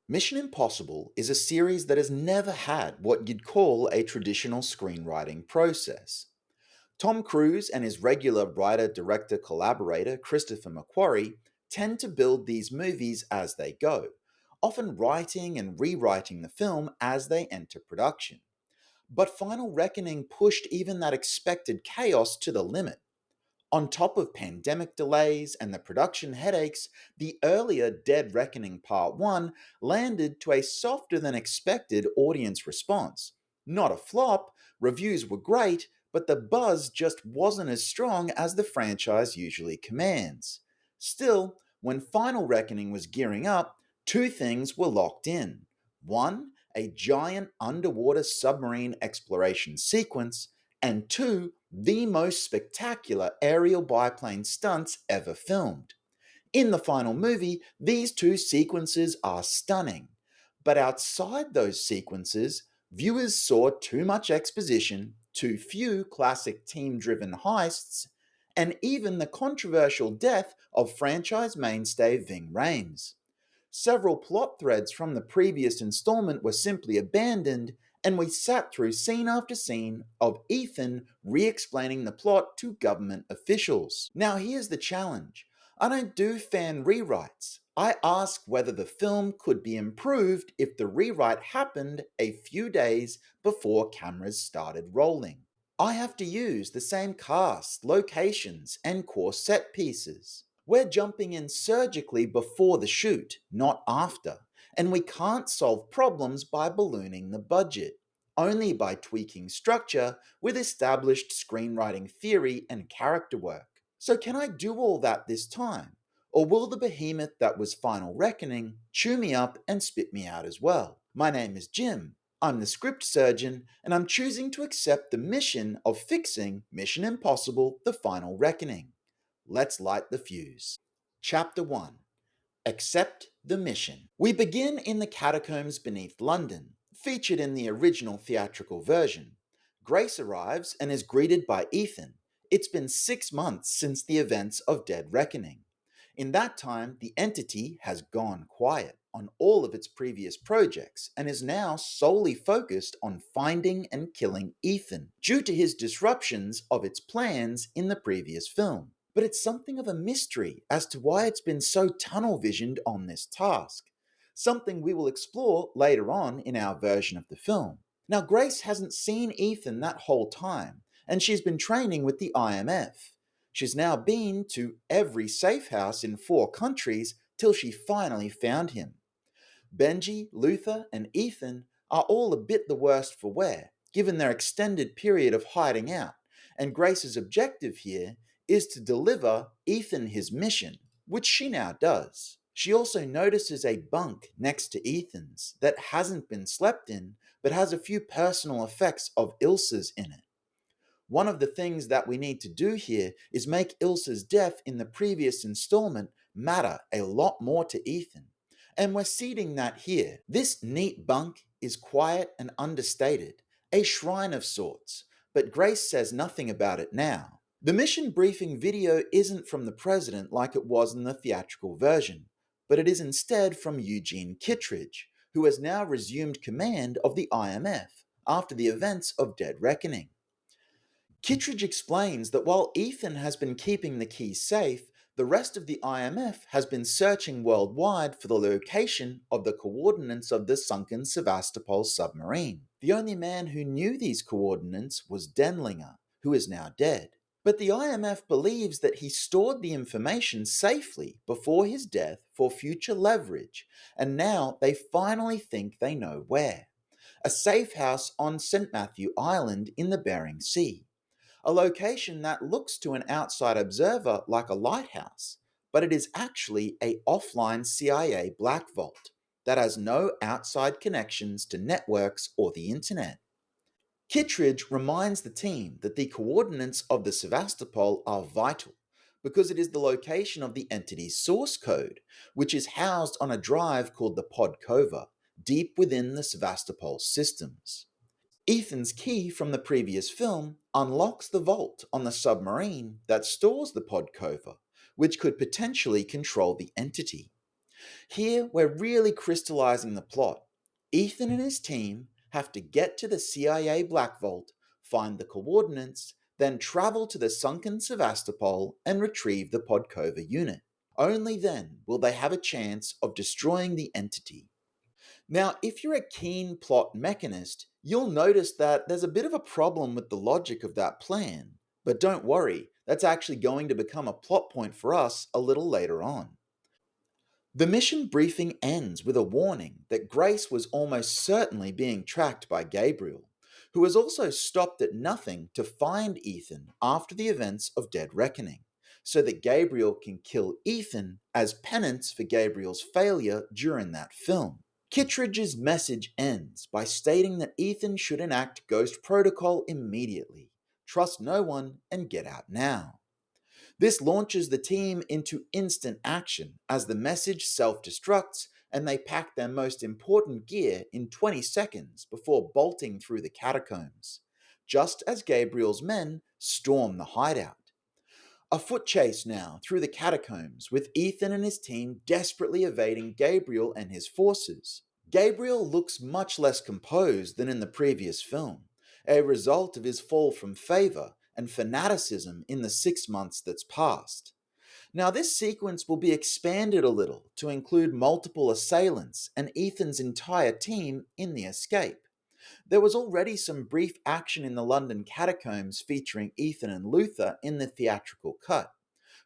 Mission Impossible is a series that has never had what you'd call a traditional screenwriting process. Tom Cruise and his regular writer director collaborator, Christopher McQuarrie, tend to build these movies as they go, often writing and rewriting the film as they enter production. But Final Reckoning pushed even that expected chaos to the limit. On top of pandemic delays and the production headaches, the earlier Dead Reckoning Part 1 landed to a softer than expected audience response. Not a flop, reviews were great, but the buzz just wasn't as strong as the franchise usually commands. Still, when Final Reckoning was gearing up, two things were locked in. One, a giant underwater submarine exploration sequence, and two, the most spectacular aerial biplane stunts ever filmed. In the final movie, these two sequences are stunning. But outside those sequences, viewers saw too much exposition, too few classic team driven heists, and even the controversial death of franchise mainstay Ving Rhames. Several plot threads from the previous installment were simply abandoned, and we sat through scene after scene of Ethan re explaining the plot to government officials. Now, here's the challenge: I don't do fan rewrites. I ask whether the film could be improved if the rewrite happened a few days before cameras started rolling. I have to use the same cast, locations, and core set pieces. We're jumping in surgically before the shoot, not after, and we can't solve problems by ballooning the budget, only by tweaking structure with established screenwriting theory and character work. So, can I do all that this time? Or will the behemoth that was Final Reckoning chew me up and spit me out as well? My name is Jim. I'm the script surgeon, and I'm choosing to accept the mission of fixing Mission Impossible: The Final Reckoning. Let's light the fuse. Chapter 1: Accept the Mission. We begin in the catacombs beneath London, featured in the original theatrical version. Grace arrives and is greeted by Ethan. It's been 6 months since the events of Dead Reckoning. In that time, the entity has gone quiet on all of its previous projects and is now solely focused on finding and killing Ethan, due to his disruptions of its plans in the previous film. But it's something of a mystery as to why it's been so tunnel visioned on this task, something we will explore later on in our version of the film. Now, Grace hasn't seen Ethan that whole time, and she's been training with the IMF. She's now been to every safe house in 4 countries till she finally found him. Benji, Luther, and Ethan are all a bit the worst for wear, given their extended period of hiding out, and Grace's objective here is to deliver Ethan his mission, which she now does. She also notices a bunk next to Ethan's that hasn't been slept in, but has a few personal effects of Ilsa's in it. One of the things that we need to do here is make Ilsa's death in the previous installment matter a lot more to Ethan. And we're seeding that here. This neat bunk is quiet and understated, a shrine of sorts, but Grace says nothing about it now. The mission briefing video isn't from the president like it was in the theatrical version, but it is instead from Eugene Kittredge, who has now resumed command of the IMF after the events of Dead Reckoning. Kittredge explains that while Ethan has been keeping the key safe, the rest of the IMF has been searching worldwide for the location of the coordinates of the sunken Sevastopol submarine. The only man who knew these coordinates was Denlinger, who is now dead. But the IMF believes that he stored the information safely before his death for future leverage, and now they finally think they know where. A safe house on St. Matthew Island in the Bering Sea, a location that looks to an outside observer like a lighthouse, but it is actually a offline CIA black vault that has no outside connections to networks or the internet. Kittredge reminds the team that the coordinates of the Sevastopol are vital because it is the location of the entity's source code, which is housed on a drive called the Podkova, deep within the Sevastopol systems. Ethan's key from the previous film unlocks the vault on the submarine that stores the Podkova, which could potentially control the entity. Here, we're really crystallizing the plot. Ethan and his team have to get to the CIA Black Vault, find the coordinates, then travel to the sunken Sevastopol and retrieve the Podkova unit. Only then will they have a chance of destroying the entity. Now, if you're a keen plot mechanist, you'll notice that there's a bit of a problem with the logic of that plan. But don't worry, that's actually going to become a plot point for us a little later on. The mission briefing ends with a warning that Grace was almost certainly being tracked by Gabriel, who has also stopped at nothing to find Ethan after the events of Dead Reckoning, so that Gabriel can kill Ethan as penance for Gabriel's failure during that film. Kittredge's message ends by stating that Ethan should enact Ghost Protocol immediately, trust no one, and get out now. This launches the team into instant action as the message self destructs and they pack their most important gear in 20 seconds before bolting through the catacombs, just as Gabriel's men storm the hideout. A foot chase now through the catacombs, with Ethan and his team desperately evading Gabriel and his forces. Gabriel looks much less composed than in the previous film, a result of his fall from favour and fanaticism in the 6 months that's passed. Now, this sequence will be expanded a little to include multiple assailants and Ethan's entire team in the escape. There was already some brief action in the London catacombs featuring Ethan and Luther in the theatrical cut,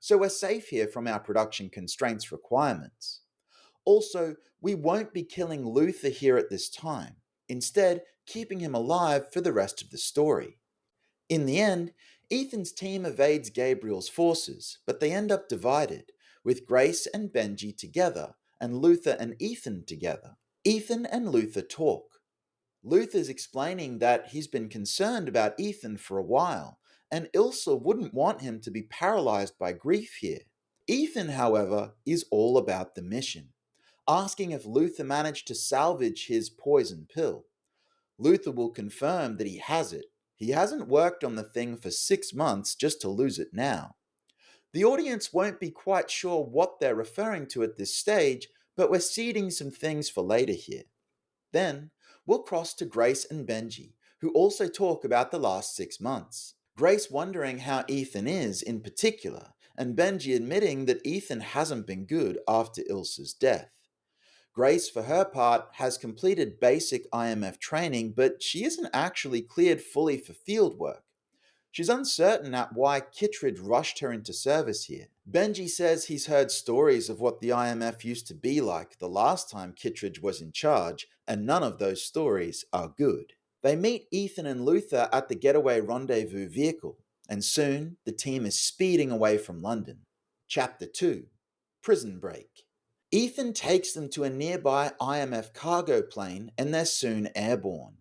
so we're safe here from our production constraints requirements. Also, we won't be killing Luther here at this time, instead, keeping him alive for the rest of the story. In the end, Ethan's team evades Gabriel's forces, but they end up divided, with Grace and Benji together, and Luther and Ethan together. Ethan and Luther talk. Luther's explaining that he's been concerned about Ethan for a while, and Ilsa wouldn't want him to be paralyzed by grief here. Ethan, however, is all about the mission, asking if Luther managed to salvage his poison pill. Luther will confirm that he has it. He hasn't worked on the thing for 6 months just to lose it now. The audience won't be quite sure what they're referring to at this stage, but we're seeding some things for later here. Then, we'll cross to Grace and Benji, who also talk about the last 6 months. Grace wondering how Ethan is in particular, and Benji admitting that Ethan hasn't been good after Ilsa's death. Grace, for her part, has completed basic IMF training, but she isn't actually cleared fully for field work. She's uncertain at why Kittredge rushed her into service here. Benji says he's heard stories of what the IMF used to be like the last time Kittredge was in charge, and none of those stories are good. They meet Ethan and Luther at the getaway rendezvous vehicle, and soon the team is speeding away from London. Chapter 2: Prison Break. Ethan takes them to a nearby IMF cargo plane and they're soon airborne.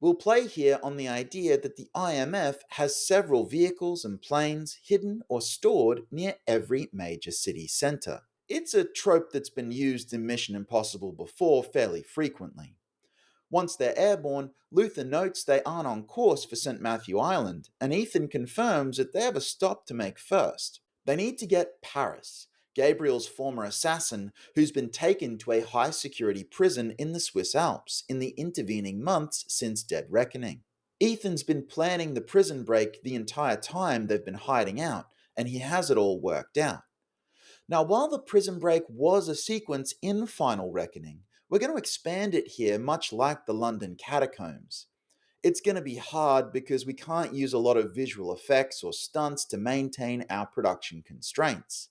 We'll play here on the idea that the IMF has several vehicles and planes hidden or stored near every major city centre. It's a trope that's been used in Mission Impossible before fairly frequently. Once they're airborne, Luther notes they aren't on course for St. Matthew Island, and Ethan confirms that they have a stop to make first. They need to get Paris, Gabriel's former assassin, who's been taken to a high security prison in the Swiss Alps in the intervening months since Dead Reckoning. Ethan's been planning the prison break the entire time they've been hiding out, and he has it all worked out. Now, while the prison break was a sequence in Final Reckoning, we're going to expand it here much like the London catacombs. It's going to be hard because we can't use a lot of visual effects or stunts to maintain our production constraints.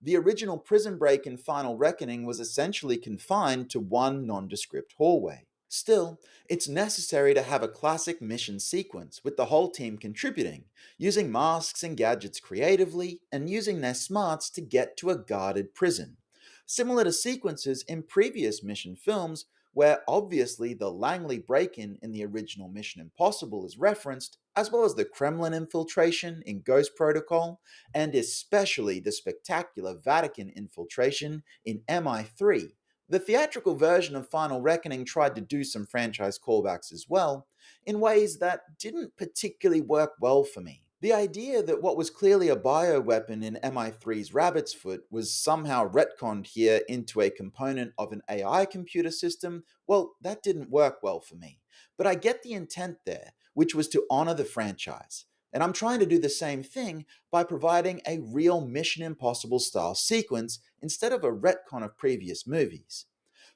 The original prison break in Final Reckoning was essentially confined to one nondescript hallway. Still, it's necessary to have a classic mission sequence with the whole team contributing, using masks and gadgets creatively, and using their smarts to get to a guarded prison. Similar to sequences in previous mission films, where obviously the Langley break-in in the original Mission Impossible is referenced, as well as the Kremlin infiltration in Ghost Protocol, and especially the spectacular Vatican infiltration in MI3. The theatrical version of Final Reckoning tried to do some franchise callbacks as well, in ways that didn't particularly work well for me. The idea that what was clearly a bioweapon in MI3's Rabbit's Foot was somehow retconned here into a component of an AI computer system, well, that didn't work well for me. But I get the intent there, which was to honor the franchise. And I'm trying to do the same thing by providing a real Mission Impossible style sequence instead of a retcon of previous movies.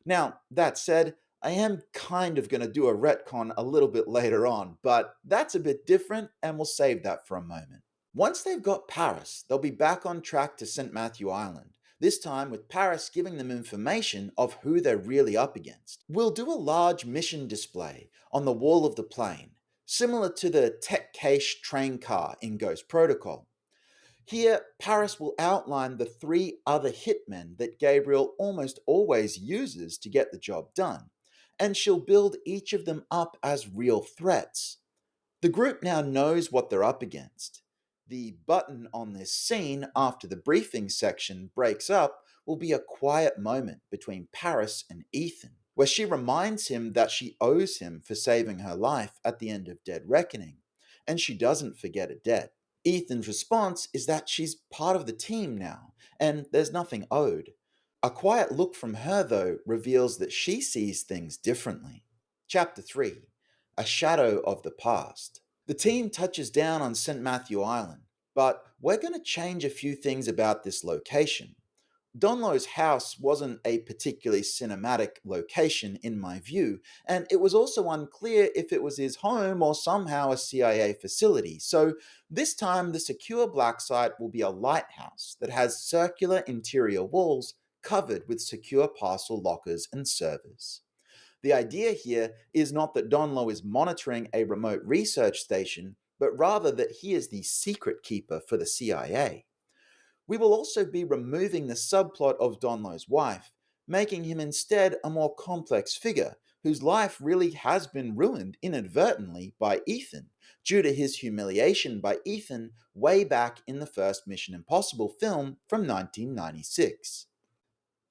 Now, that said, I am kind of going to do a retcon a little bit later on, but that's a bit different and we'll save that for a moment. Once they've got Paris, they'll be back on track to St. Matthew Island, this time with Paris giving them information of who they're really up against. We'll do a large mission display on the wall of the plane, similar to the tech cache train car in Ghost Protocol. Here, Paris will outline the three other hitmen that Gabriel almost always uses to get the job done, and she'll build each of them up as real threats. The group now knows what they're up against. The button on this scene after the briefing section breaks up will be a quiet moment between Paris and Ethan, where she reminds him that she owes him for saving her life at the end of Dead Reckoning, and she doesn't forget a debt. Ethan's response is that she's part of the team now, and there's nothing owed. A quiet look from her, though, reveals that she sees things differently. Chapter 3: A Shadow of the Past. The team touches down on St. Matthew Island, but we're going to change a few things about this location. Donlow's house wasn't a particularly cinematic location in my view, and it was also unclear if it was his home or somehow a CIA facility, so this time the secure black site will be a lighthouse that has circular interior walls covered with secure parcel lockers and servers. The idea here is not that Donlow is monitoring a remote research station, but rather that he is the secret keeper for the CIA. We will also be removing the subplot of Donlow's wife, making him instead a more complex figure whose life really has been ruined inadvertently by Ethan due to his humiliation by Ethan way back in the first Mission Impossible film from 1996.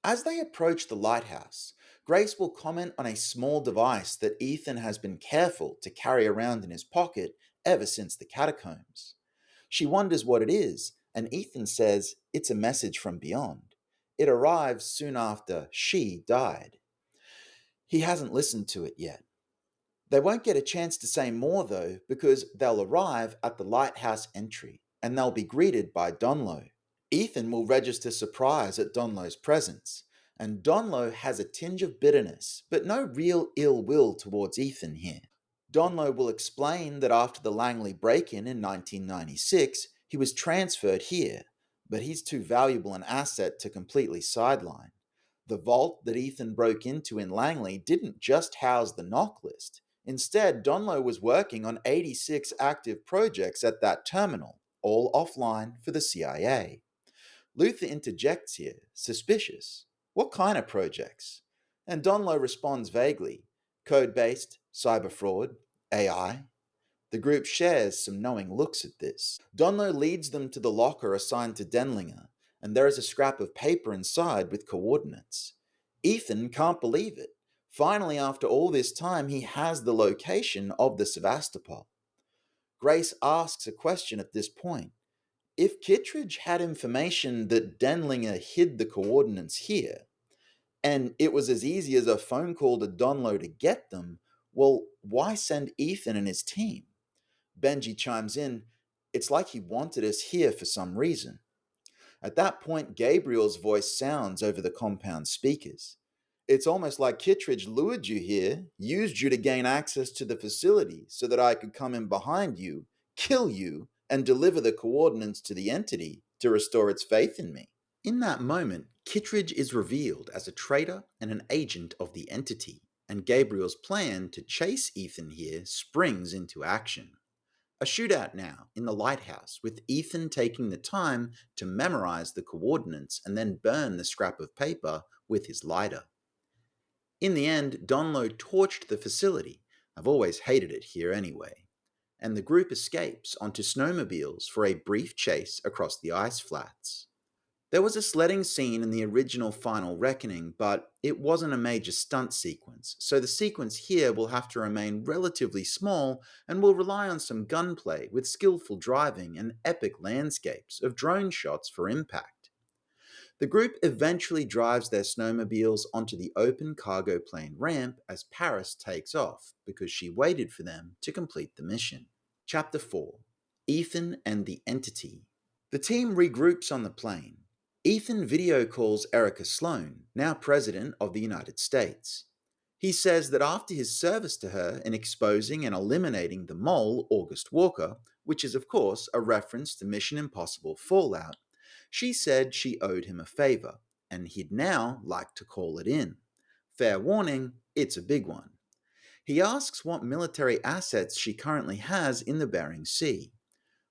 As they approach the lighthouse, Grace will comment on a small device that Ethan has been careful to carry around in his pocket ever since the catacombs. She wonders what it is, and Ethan says it's a message from beyond. It arrives soon after she died. He hasn't listened to it yet. They won't get a chance to say more though, because they'll arrive at the lighthouse entry, and they'll be greeted by Donlow. Ethan will register surprise at Donlow's presence, and Donlow has a tinge of bitterness, but no real ill will towards Ethan here. Donlow will explain that after the Langley break-in in 1996, he was transferred here, but he's too valuable an asset to completely sideline. The vault that Ethan broke into in Langley didn't just house the knock list. Instead, Donlow was working on 86 active projects at that terminal, all offline for the CIA. Luther interjects here, suspicious. What kind of projects? And Donlow responds vaguely, code-based, cyber fraud, AI. The group shares some knowing looks at this. Donlow leads them to the locker assigned to Denlinger, and there is a scrap of paper inside with coordinates. Ethan can't believe it. Finally, after all this time, he has the location of the Sevastopol. Grace asks a question at this point. If Kittredge had information that Denlinger hid the coordinates here, and it was as easy as a phone call to Donlow to get them, well, why send Ethan and his team? Benji chimes in, it's like he wanted us here for some reason. At that point, Gabriel's voice sounds over the compound speakers. It's almost like Kittredge lured you here, used you to gain access to the facility so that I could come in behind you, kill you, and deliver the coordinates to the entity to restore its faith in me. In that moment, Kittredge is revealed as a traitor and an agent of the entity, and Gabriel's plan to chase Ethan here springs into action. A shootout now in the lighthouse, with Ethan taking the time to memorize the coordinates and then burn the scrap of paper with his lighter. In the end, Donlow torched the facility. I've always hated it here anyway. And the group escapes onto snowmobiles for a brief chase across the ice flats. There was a sledding scene in the original Final Reckoning, but it wasn't a major stunt sequence, so the sequence here will have to remain relatively small and will rely on some gunplay with skillful driving and epic landscapes of drone shots for impact. The group eventually drives their snowmobiles onto the open cargo plane ramp as Paris takes off because she waited for them to complete the mission. Chapter 4: Ethan and the Entity. The team regroups on the plane. Ethan video calls Erica Sloan, now President of the United States. He says that after his service to her in exposing and eliminating the mole August Walker, which is of course a reference to Mission Impossible Fallout, she said she owed him a favor, and he'd now like to call it in. Fair warning, it's a big one. He asks what military assets she currently has in the Bering Sea.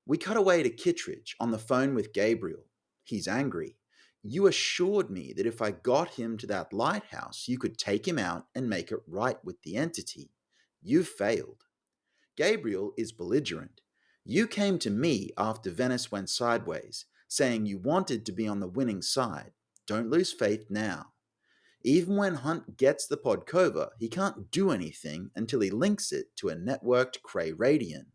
We cut away to Kittredge on the phone with Gabriel. He's angry. You assured me that if I got him to that lighthouse, you could take him out and make it right with the entity. You failed. Gabriel is belligerent. You came to me after Venice went sideways, saying you wanted to be on the winning side. Don't lose faith now. Even when Hunt gets the Podkova, he can't do anything until he links it to a networked Cray Radian.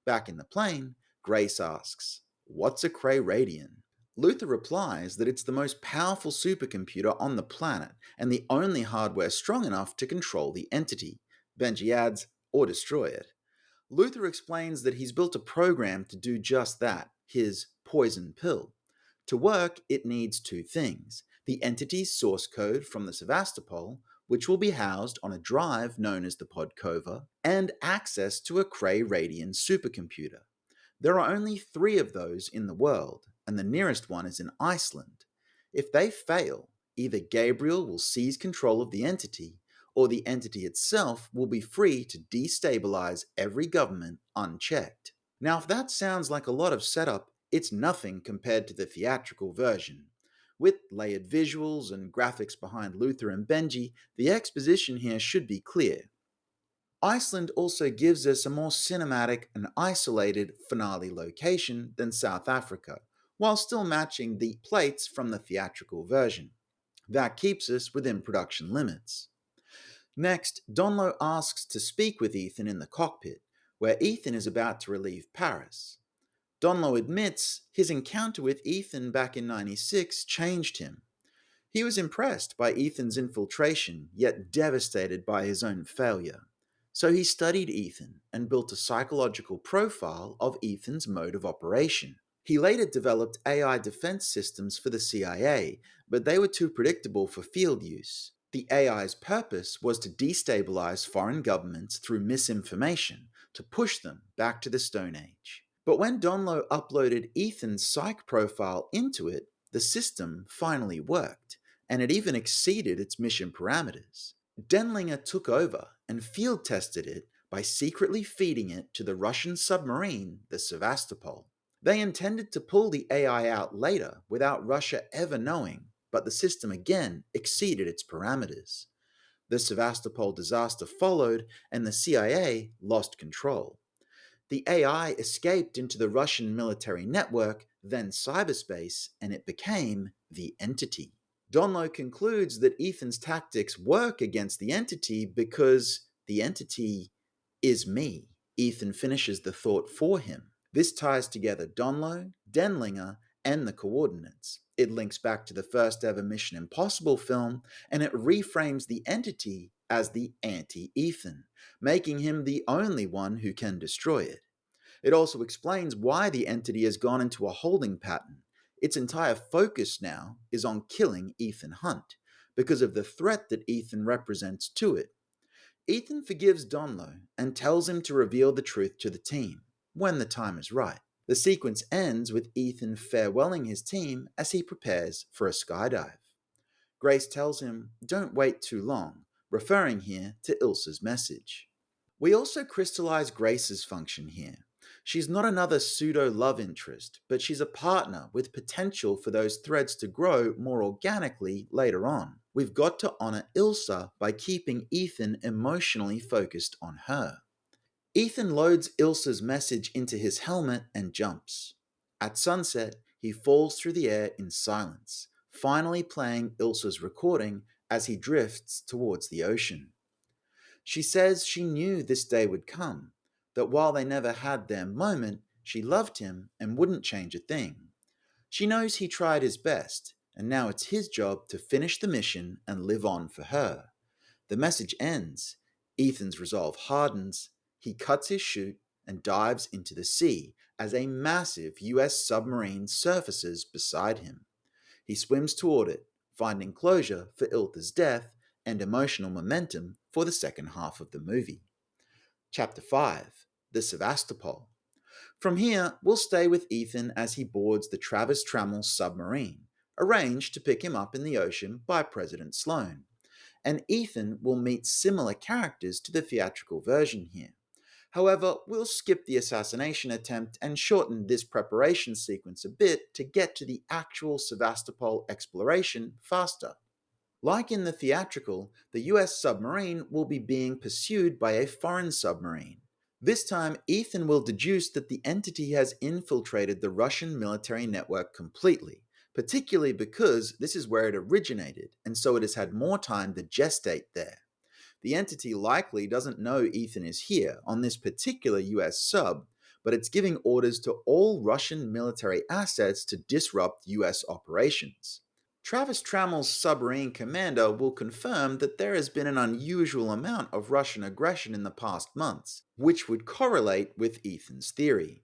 Back in the plane, Grace asks, "What's a Cray Radian?" Luther replies that it's the most powerful supercomputer on the planet and the only hardware strong enough to control the entity. Benji adds, or destroy it. Luther explains that he's built a program to do just that, his poison pill. To work, it needs two things: the entity's source code from the Sevastopol, which will be housed on a drive known as the Podkova, and access to a Cray Radian supercomputer. There are only 3 of those in the world, and the nearest one is in Iceland. If they fail, either Gabriel will seize control of the entity, or the entity itself will be free to destabilize every government unchecked. Now, if that sounds like a lot of setup, it's nothing compared to the theatrical version. With layered visuals and graphics behind Luther and Benji, the exposition here should be clear. Iceland also gives us a more cinematic and isolated finale location than South Africa, while still matching the plates from the theatrical version. That keeps us within production limits. Next, Donlo asks to speak with Ethan in the cockpit, where Ethan is about to relieve Paris. Donlo admits his encounter with Ethan back in '96 changed him. He was impressed by Ethan's infiltration, yet devastated by his own failure. So he studied Ethan and built a psychological profile of Ethan's mode of operation. He later developed AI defense systems for the CIA, but they were too predictable for field use. The AI's purpose was to destabilize foreign governments through misinformation, to push them back to the Stone Age. But when Donlo uploaded Ethan's psych profile into it, the system finally worked, and it even exceeded its mission parameters. Denlinger took over and field tested it by secretly feeding it to the Russian submarine, the Sevastopol. They intended to pull the AI out later without Russia ever knowing, but the system again exceeded its parameters. The Sevastopol disaster followed, and the CIA lost control. The AI escaped into the Russian military network, then cyberspace, and it became the Entity. Donlo concludes that Ethan's tactics work against the Entity because the Entity is me. Ethan finishes the thought for him. This ties together Donlo, Denlinger, and the coordinates. It links back to the first ever Mission Impossible film, and it reframes the Entity as the anti-Ethan, making him the only one who can destroy it. It also explains why the Entity has gone into a holding pattern. Its entire focus now is on killing Ethan Hunt, because of the threat that Ethan represents to it. Ethan forgives Donlo and tells him to reveal the truth to the team, when the time is right. The sequence ends with Ethan farewelling his team as he prepares for a skydive. Grace tells him, "Don't wait too long," referring here to Ilsa's message. We also crystallize Grace's function here. She's not another pseudo love interest, but she's a partner with potential for those threads to grow more organically later on. We've got to honor Ilsa by keeping Ethan emotionally focused on her. Ethan loads Ilsa's message into his helmet and jumps. At sunset, He falls through the air in silence, finally playing Ilsa's recording as he drifts towards the ocean. She says she knew this day would come, that while they never had their moment, she loved him and wouldn't change a thing. She knows he tried his best, and now it's his job to finish the mission and live on for her. The message ends. Ethan's resolve hardens. He cuts his chute and dives into the sea as a massive US submarine surfaces beside him. He swims toward it, finding closure for Iltha's death and emotional momentum for the second half of the movie. Chapter 5: The Sevastopol. From here, we'll stay with Ethan as he boards the Travis Trammell submarine, arranged to pick him up in the ocean by President Sloan. And Ethan will meet similar characters to the theatrical version here. However, we'll skip the assassination attempt and shorten this preparation sequence a bit to get to the actual Sevastopol exploration faster. Like in the theatrical, the US submarine will be being pursued by a foreign submarine. This time, Ethan will deduce that the entity has infiltrated the Russian military network completely, particularly because this is where it originated, and so it has had more time to gestate there. The entity likely doesn't know Ethan is here on this particular US sub, but it's giving orders to all Russian military assets to disrupt US operations. Travis Trammell's submarine commander will confirm that there has been an unusual amount of Russian aggression in the past months, which would correlate with Ethan's theory.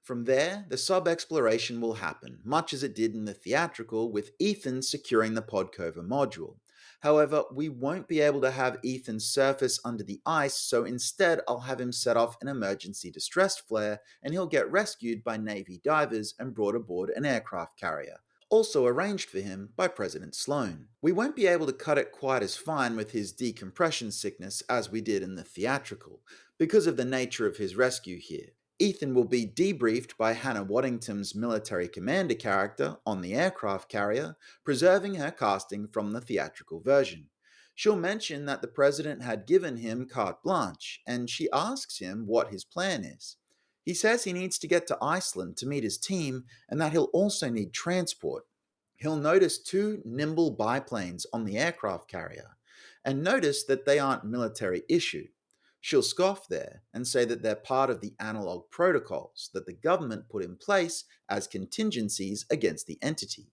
From there, the sub-exploration will happen, much as it did in the theatrical, with Ethan securing the Podkova module. However, we won't be able to have Ethan surface under the ice, so instead I'll have him set off an emergency distress flare, and he'll get rescued by Navy divers and brought aboard an aircraft carrier, also arranged for him by President Sloan. We won't be able to cut it quite as fine with his decompression sickness as we did in the theatrical, because of the nature of his rescue here. Ethan will be debriefed by Hannah Waddington's military commander character on the aircraft carrier, preserving her casting from the theatrical version. She'll mention that the president had given him carte blanche, and she asks him what his plan is. He says he needs to get to Iceland to meet his team and that he'll also need transport. He'll notice two nimble biplanes on the aircraft carrier and notice that they aren't military issued. She'll scoff there and say that they're part of the analog protocols that the government put in place as contingencies against the entity.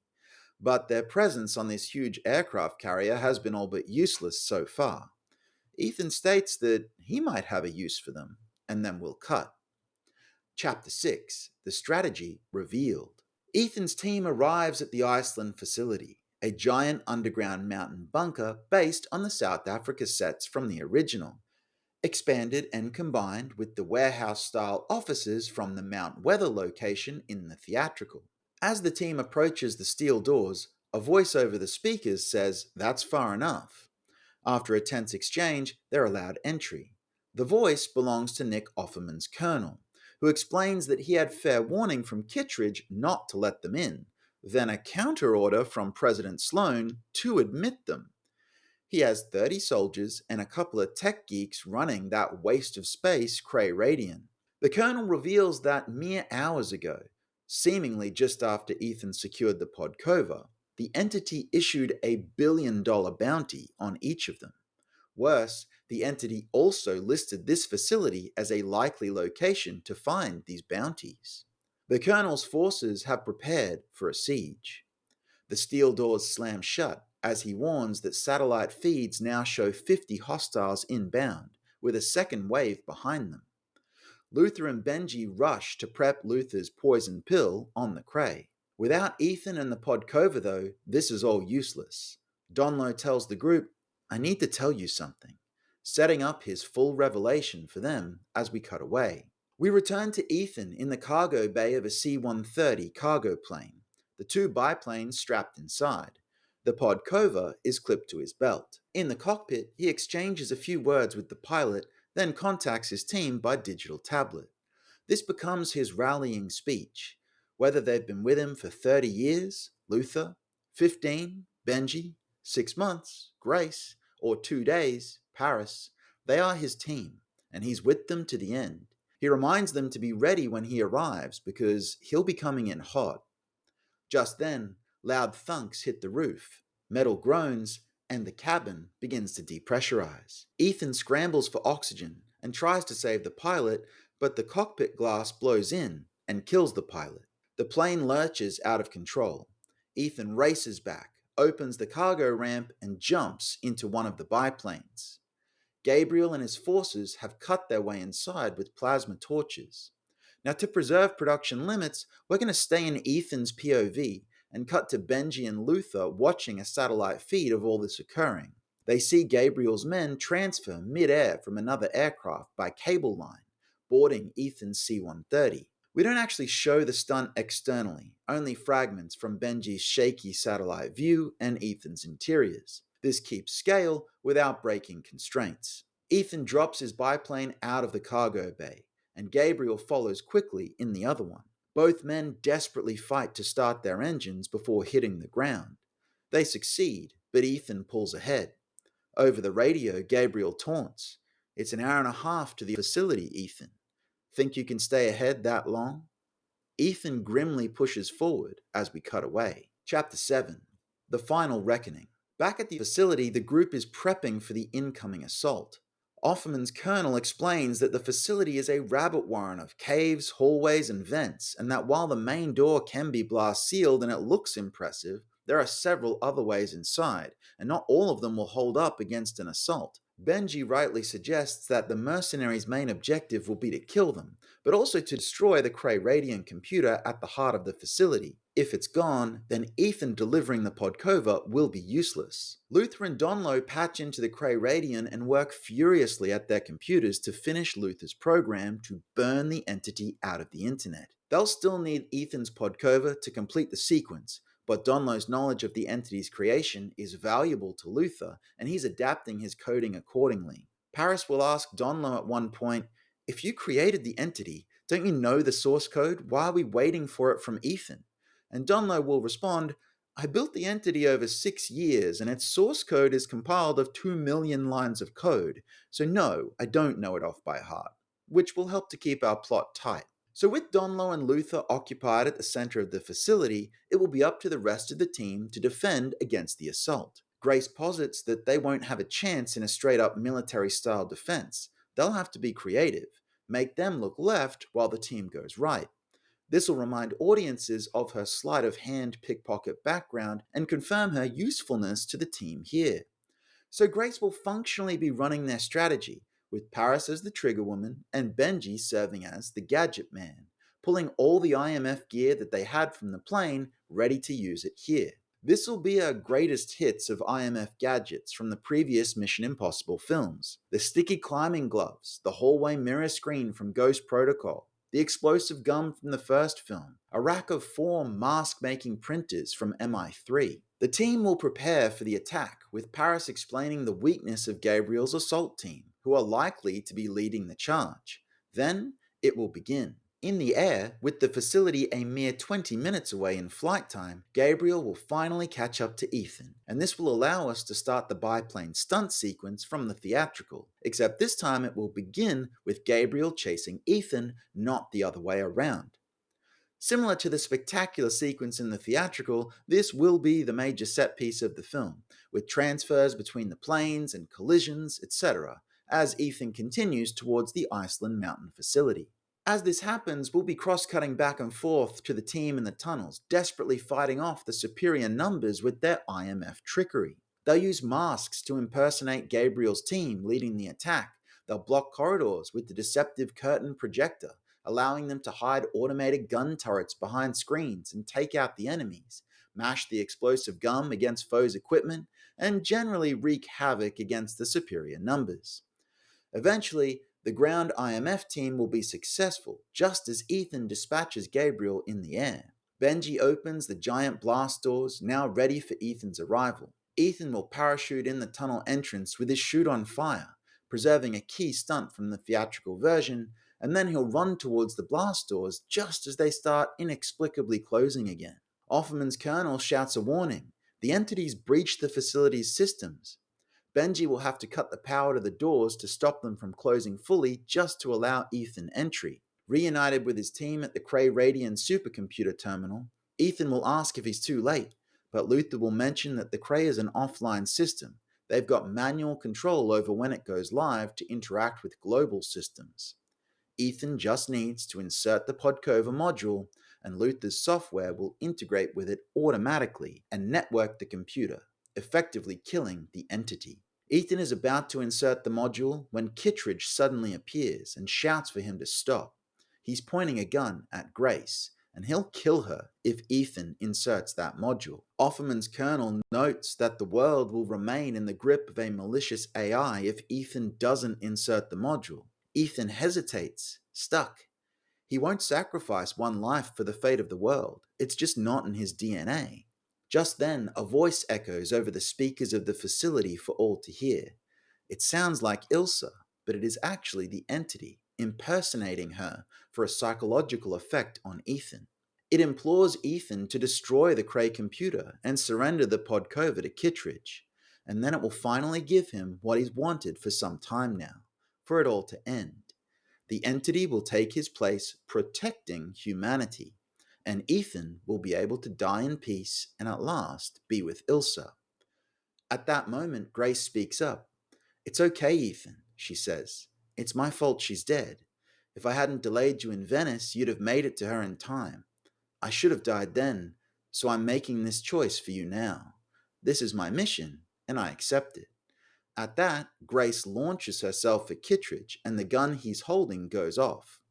But their presence on this huge aircraft carrier has been all but useless so far. Ethan states that he might have a use for them, and then we'll cut. Chapter 6: The Strategy Revealed. Ethan's team arrives at the Iceland facility, a giant underground mountain bunker based on the South Africa sets from the original, expanded and combined with the warehouse-style offices from the Mount Weather location in the theatrical. As the team approaches the steel doors, a voice over the speakers says, "That's far enough." After a tense exchange, they're allowed entry. The voice belongs to Nick Offerman's colonel, who explains that he had fair warning from Kittredge not to let them in, then a counter-order from President Sloan to admit them. He has 30 soldiers and a couple of tech geeks running that waste of space Cray Radian. The colonel reveals that mere hours ago, seemingly just after Ethan secured the Podkova, the entity issued a $1 billion bounty on each of them. Worse, the entity also listed this facility as a likely location to find these bounties. The colonel's forces have prepared for a siege. The steel doors slam shut as he warns that satellite feeds now show 50 hostiles inbound, with a second wave behind them. Luther and Benji rush to prep Luther's poison pill on the Cray. Without Ethan and the Podkova, though, this is all useless. Donlow tells the group, "I need to tell you something," setting up his full revelation for them as we cut away. We return to Ethan in the cargo bay of a C-130 cargo plane, the two biplanes strapped inside. The Podkova is clipped to his belt. In the cockpit, he exchanges a few words with the pilot, then contacts his team by digital tablet. This becomes his rallying speech. Whether they've been with him for 30 years, Luther, 15, Benji, 6 months, Grace, or 2 days, Paris, they are his team, and he's with them to the end. He reminds them to be ready when he arrives because he'll be coming in hot. Just then, loud thunks hit the roof, metal groans, and the cabin begins to depressurize. Ethan scrambles for oxygen and tries to save the pilot, but the cockpit glass blows in and kills the pilot. The plane lurches out of control. Ethan races back, opens the cargo ramp, and jumps into one of the biplanes. Gabriel and his forces have cut their way inside with plasma torches. Now, to preserve production limits, we're going to stay in Ethan's POV and cut to Benji and Luther watching a satellite feed of all this occurring. They see Gabriel's men transfer mid-air from another aircraft by cable line, boarding Ethan's C-130. We don't actually show the stunt externally, only fragments from Benji's shaky satellite view and Ethan's interiors. This keeps scale without breaking constraints. Ethan drops his biplane out of the cargo bay, and Gabriel follows quickly in the other one. Both men desperately fight to start their engines before hitting the ground. They succeed, but Ethan pulls ahead. Over the radio, Gabriel taunts, "It's an hour and a half to the facility, Ethan. Think you can stay ahead that long?" Ethan grimly pushes forward as we cut away. Chapter 7. The Final Reckoning. Back at the facility, the group is prepping for the incoming assault. Offerman's colonel explains that the facility is a rabbit warren of caves, hallways, and vents, and that while the main door can be blast sealed and it looks impressive, there are several other ways inside, and not all of them will hold up against an assault. Benji rightly suggests that the mercenaries' main objective will be to kill them, but also to destroy the Cray-Radian computer at the heart of the facility. If it's gone, then Ethan delivering the Podkova will be useless. Luther and Donlow patch into the Cray-Radian and work furiously at their computers to finish Luther's program to burn the entity out of the internet. They'll still need Ethan's Podkova to complete the sequence, but Donlow's knowledge of the entity's creation is valuable to Luther, and he's adapting his coding accordingly. Paris will ask Donlow at one point, "If you created the entity, don't you know the source code? Why are we waiting for it from Ethan?" And Donlow will respond, "I built the entity over 6 years, and its source code is compiled of 2 million lines of code, so no, I don't know it off by heart," which will help to keep our plot tight. So with Donlow and Luther occupied at the center of the facility, it will be up to the rest of the team to defend against the assault. Grace posits that they won't have a chance in a straight-up military-style defense. They'll have to be creative, make them look left while the team goes right. This will remind audiences of her sleight of hand pickpocket background and confirm her usefulness to the team here. So Grace will functionally be running their strategy, with Paris as the trigger woman and Benji serving as the gadget man, pulling all the IMF gear that they had from the plane ready to use it here. This will be our greatest hits of IMF gadgets from the previous Mission Impossible films. The sticky climbing gloves, the hallway mirror screen from Ghost Protocol, the explosive gum from the first film, a rack of 4 mask-making printers from MI3. The team will prepare for the attack, with Paris explaining the weakness of Gabriel's assault team, who are likely to be leading the charge. Then, it will begin. In the air, with the facility a mere 20 minutes away in flight time, Gabriel will finally catch up to Ethan, and this will allow us to start the biplane stunt sequence from the theatrical, except this time it will begin with Gabriel chasing Ethan, not the other way around. Similar to the spectacular sequence in the theatrical, this will be the major set piece of the film, with transfers between the planes and collisions, etc., as Ethan continues towards the Iceland mountain facility. As this happens, we'll be cross-cutting back and forth to the team in the tunnels, desperately fighting off the superior numbers with their IMF trickery. They'll use masks to impersonate Gabriel's team leading the attack. They'll block corridors with the deceptive curtain projector, allowing them to hide automated gun turrets behind screens and take out the enemies, mash the explosive gum against foes' equipment, and generally wreak havoc against the superior numbers. Eventually, the ground IMF team will be successful, just as Ethan dispatches Gabriel in the air. Benji opens the giant blast doors, now ready for Ethan's arrival. Ethan will parachute in the tunnel entrance with his chute on fire, preserving a key stunt from the theatrical version, and then he'll run towards the blast doors just as they start inexplicably closing again. Offerman's colonel shouts a warning. The entities breached the facility's systems. Benji will have to cut the power to the doors to stop them from closing fully just to allow Ethan entry. Reunited with his team at the Cray-Radian supercomputer terminal, Ethan will ask if he's too late, but Luther will mention that the Cray is an offline system. They've got manual control over when it goes live to interact with global systems. Ethan just needs to insert the Podcover module, and Luther's software will integrate with it automatically and network the computer, effectively killing the entity. Ethan is about to insert the module when Kittredge suddenly appears and shouts for him to stop. He's pointing a gun at Grace, and he'll kill her if Ethan inserts that module. Offerman's colonel notes that the world will remain in the grip of a malicious AI if Ethan doesn't insert the module. Ethan hesitates, stuck. He won't sacrifice one life for the fate of the world. It's just not in his DNA. Just then, a voice echoes over the speakers of the facility for all to hear. It sounds like Ilsa, but it is actually the entity, impersonating her for a psychological effect on Ethan. It implores Ethan to destroy the Cray computer and surrender the Podcover to Kittredge, and then it will finally give him what he's wanted for some time now, for it all to end. The entity will take his place protecting humanity, and Ethan will be able to die in peace and at last be with Ilsa. At that moment, Grace speaks up. "It's okay, Ethan," she says. "It's my fault she's dead. If I hadn't delayed you in Venice, you'd have made it to her in time. I should have died then, so I'm making this choice for you now. This is my mission, and I accept it." At that, Grace launches herself at Kittredge, and the gun he's holding goes off.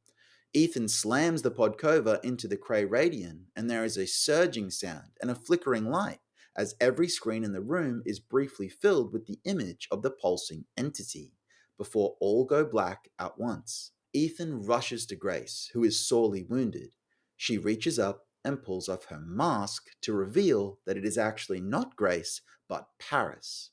Ethan slams the Podcover into the Cray Radian, and there is a surging sound and a flickering light as every screen in the room is briefly filled with the image of the pulsing entity, before all go black at once. Ethan rushes to Grace, who is sorely wounded. She reaches up and pulls off her mask to reveal that it is actually not Grace, but Paris.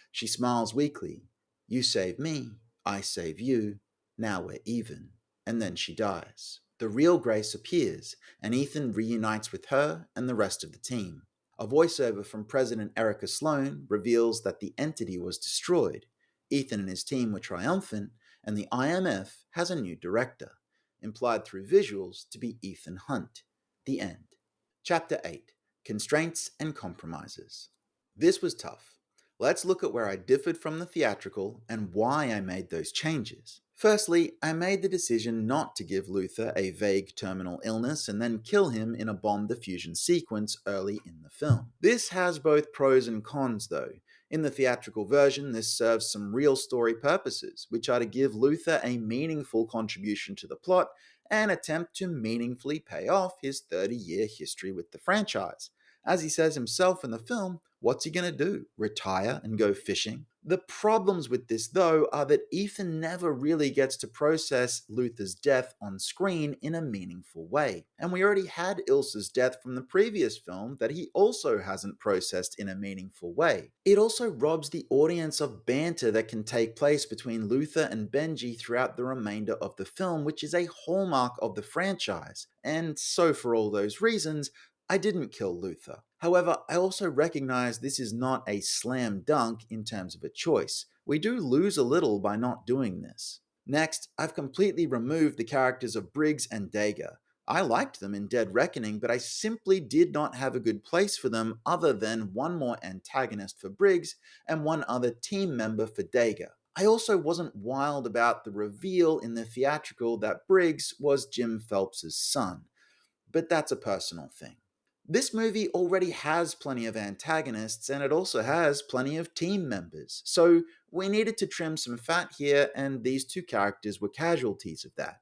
She smiles weakly. "You save me, I save you, now we're even." And then she dies. The real Grace appears, and Ethan reunites with her and the rest of the team. A voiceover from President Erica Sloan reveals that the entity was destroyed. Ethan and his team were triumphant, and the IMF has a new director, implied through visuals to be Ethan Hunt. The end. Chapter 8: Constraints and Compromises. This was tough. Let's look at where I differed from the theatrical and why I made those changes. Firstly, I made the decision not to give Luther a vague terminal illness and then kill him in a bomb diffusion sequence early in the film. This has both pros and cons, though. In the theatrical version, this serves some real story purposes, which are to give Luther a meaningful contribution to the plot and attempt to meaningfully pay off his 30-year history with the franchise. As he says himself in the film, what's he going to do? Retire and go fishing? The problems with this, though, are that Ethan never really gets to process Luther's death on screen in a meaningful way. And we already had Ilsa's death from the previous film that he also hasn't processed in a meaningful way. It also robs the audience of banter that can take place between Luther and Benji throughout the remainder of the film, which is a hallmark of the franchise. And so, for all those reasons, I didn't kill Luther. However, I also recognize this is not a slam dunk in terms of a choice. We do lose a little by not doing this. Next, I've completely removed the characters of Briggs and Dagger. I liked them in Dead Reckoning, but I simply did not have a good place for them other than one more antagonist for Briggs and one other team member for Dagger. I also wasn't wild about the reveal in the theatrical that Briggs was Jim Phelps' son, but that's a personal thing. This movie already has plenty of antagonists, and it also has plenty of team members, so we needed to trim some fat here, and these two characters were casualties of that.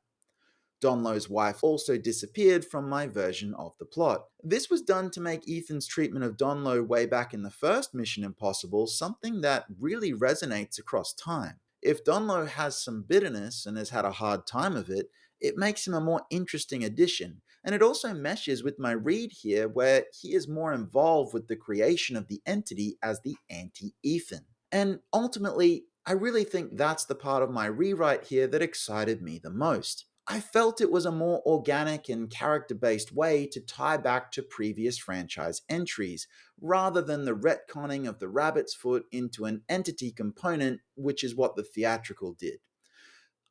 Donlow's wife also disappeared from my version of the plot. This was done to make Ethan's treatment of Donlow way back in the first Mission Impossible something that really resonates across time. If Donlow has some bitterness and has had a hard time of it, it makes him a more interesting addition, and it also meshes with my read here where he is more involved with the creation of the entity as the anti-Ethan. And ultimately, I really think that's the part of my rewrite here that excited me the most. I felt it was a more organic and character-based way to tie back to previous franchise entries, rather than the retconning of the rabbit's foot into an entity component, which is what the theatrical did.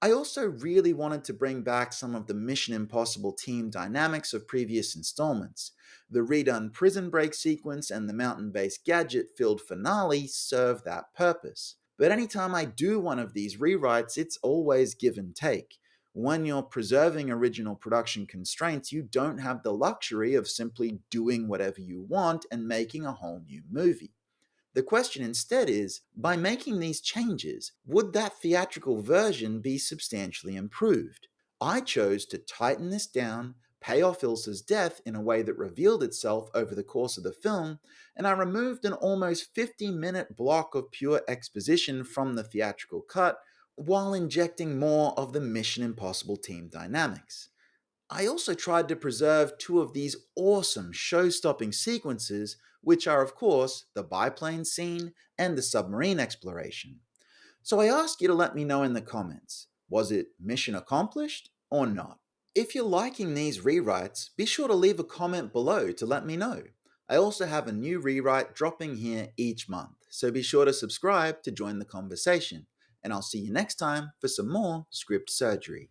I also really wanted to bring back some of the Mission Impossible team dynamics of previous installments. The redone prison break sequence and the mountain based gadget filled finale serve that purpose. But anytime I do one of these rewrites, it's always give and take. When you're preserving original production constraints, you don't have the luxury of simply doing whatever you want and making a whole new movie. The question instead is, by making these changes, would that theatrical version be substantially improved? I chose to tighten this down, pay off Ilsa's death in a way that revealed itself over the course of the film, and I removed an almost 50-minute block of pure exposition from the theatrical cut while injecting more of the Mission Impossible team dynamics. I also tried to preserve two of these awesome show stopping sequences, which are, of course, the biplane scene and the submarine exploration. So I ask you to let me know in the comments, was it mission accomplished or not? If you're liking these rewrites, be sure to leave a comment below to let me know. I also have a new rewrite dropping here each month, so be sure to subscribe to join the conversation. And I'll see you next time for some more script surgery.